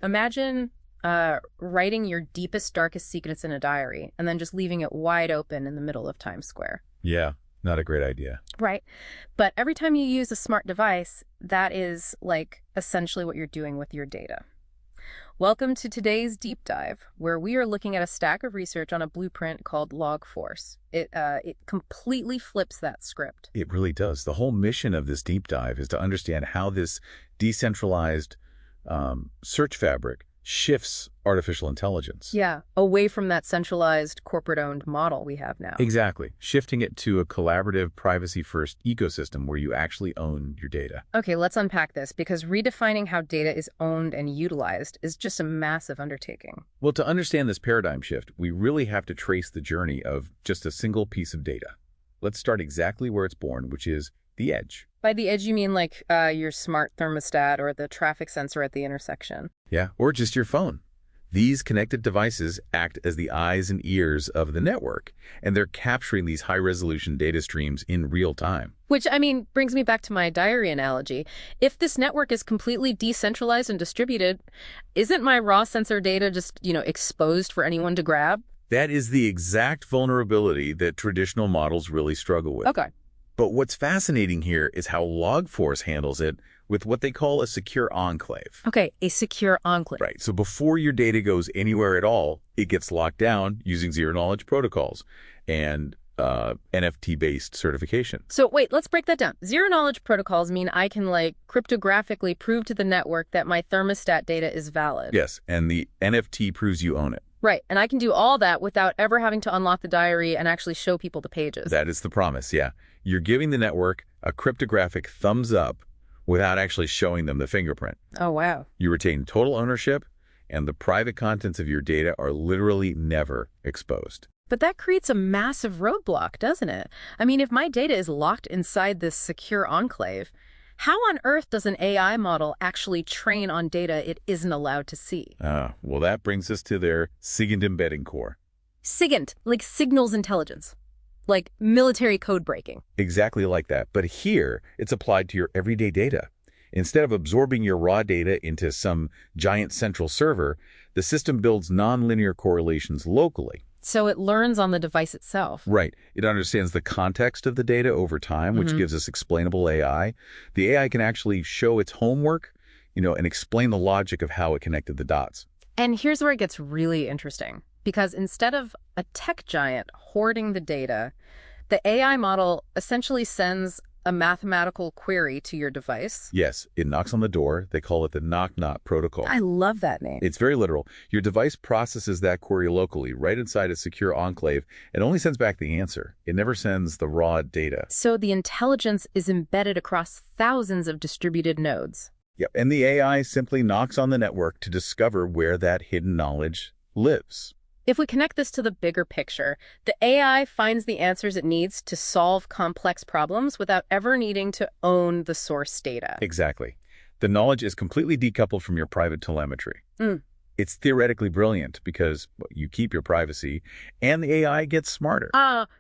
Imagine writing your deepest, darkest secrets in a diary and then just leaving it wide open in the middle of Times Square. Yeah, not a great idea. Right. But every time you use a smart device, that is like essentially what you're doing with your data. Welcome to today's deep dive, where we are looking at a stack of research on a blueprint called LOGFORCE. It completely flips that script. It really does. The whole mission of this deep dive is to understand how this decentralized search fabric shifts artificial intelligence. Yeah, away from that centralized corporate-owned model we have now. Exactly. Shifting it to a collaborative, privacy-first ecosystem where you actually own your data. Okay, let's unpack this, because redefining how data is owned and utilized is just a massive undertaking. Well, to understand this paradigm shift, we really have to trace the journey of just a single piece of data. Let's start exactly where it's born, which is the edge. By the edge, you mean like your smart thermostat or the traffic sensor at the intersection. Yeah, or just your phone. These connected devices act as the eyes and ears of the network, and they're capturing these high-resolution data streams in real time. Which, I mean, brings me back to my diary analogy. If this network is completely decentralized and distributed, isn't my raw sensor data just, exposed for anyone to grab? That is the exact vulnerability that traditional models really struggle with. Okay. But what's fascinating here is how LOGFORCE handles it with what they call a secure enclave. Okay, a secure enclave. Right, so before your data goes anywhere at all, it gets locked down using zero-knowledge protocols and NFT-based certification. So wait, let's break that down. Zero-knowledge protocols mean I can, cryptographically prove to the network that my thermostat data is valid. Yes, and the NFT proves you own it. Right, and I can do all that without ever having to unlock the diary and actually show people the pages. That is the promise, yeah. You're giving the network a cryptographic thumbs up without actually showing them the fingerprint. Oh, wow. You retain total ownership, and the private contents of your data are literally never exposed. But that creates a massive roadblock, doesn't it? I mean, if my data is locked inside this secure enclave, how on earth does an AI model actually train on data it isn't allowed to see? Well, that brings us to their SIGINT embedding core. SIGINT, like signals intelligence. Like military code breaking. Exactly like that. But here, it's applied to your everyday data. Instead of absorbing your raw data into some giant central server, the system builds nonlinear correlations locally. So it learns on the device itself. Right. It understands the context of the data over time, which gives us explainable AI. The AI can actually show its homework, and explain the logic of how it connected the dots. And here's where it gets really interesting. Because instead of a tech giant hoarding the data, the AI model essentially sends a mathematical query to your device. Yes, it knocks on the door. They call it the knock-knock protocol. I love that name. It's very literal. Your device processes that query locally, right inside a secure enclave, and only sends back the answer. It never sends the raw data. So the intelligence is embedded across thousands of distributed nodes. Yep, and the AI simply knocks on the network to discover where that hidden knowledge lives. If we connect this to the bigger picture, the AI finds the answers it needs to solve complex problems without ever needing to own the source data. Exactly. The knowledge is completely decoupled from your private telemetry. It's theoretically brilliant because you keep your privacy and the AI gets smarter.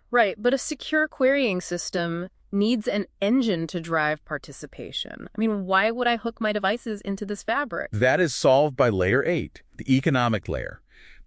Right. But a secure querying system needs an engine to drive participation. I mean, why would I hook my devices into this fabric? That is solved by layer 8, the economic layer.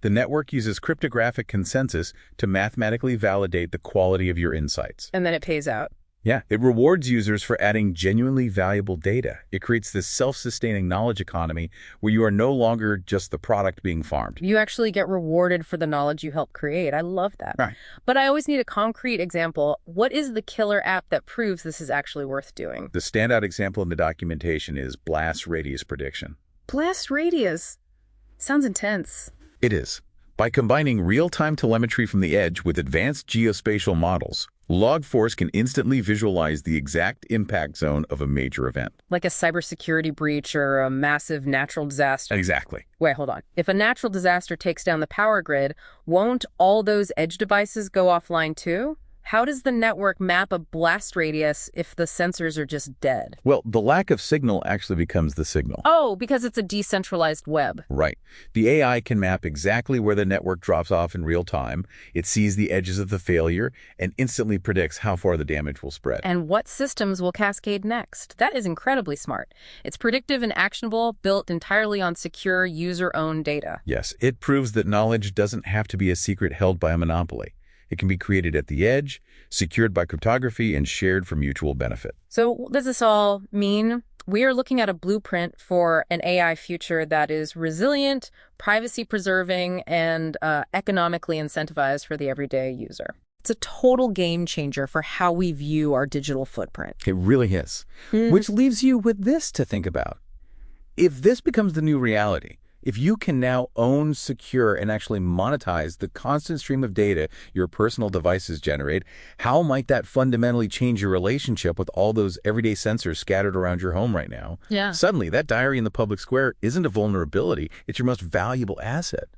The network uses cryptographic consensus to mathematically validate the quality of your insights. And then it pays out. Yeah, it rewards users for adding genuinely valuable data. It creates this self-sustaining knowledge economy where you are no longer just the product being farmed. You actually get rewarded for the knowledge you help create. I love that. Right. But I always need a concrete example. What is the killer app that proves this is actually worth doing? The standout example in the documentation is blast radius prediction. Blast radius? Sounds intense. It is. By combining real-time telemetry from the edge with advanced geospatial models, LOGFORCE can instantly visualize the exact impact zone of a major event. Like a cybersecurity breach or a massive natural disaster. Exactly. Wait, hold on. If a natural disaster takes down the power grid, won't all those edge devices go offline too? How does the network map a blast radius if the sensors are just dead? Well, the lack of signal actually becomes the signal. Oh, because it's a decentralized web. Right. The AI can map exactly where the network drops off in real time. It sees the edges of the failure and instantly predicts how far the damage will spread. And what systems will cascade next? That is incredibly smart. It's predictive and actionable, built entirely on secure, user-owned data. Yes, it proves that knowledge doesn't have to be a secret held by a monopoly. It can be created at the edge, secured by cryptography, and shared for mutual benefit. So what does this all mean? We are looking at a blueprint for an AI future that is resilient, privacy-preserving, and economically incentivized for the everyday user. It's a total game changer for how we view our digital footprint. It really is. Which leaves you with this to think about. If this becomes the new reality, if you can now own, secure, and actually monetize the constant stream of data your personal devices generate, how might that fundamentally change your relationship with all those everyday sensors scattered around your home right now? Yeah. Suddenly, that diary in the public square isn't a vulnerability, it's your most valuable asset.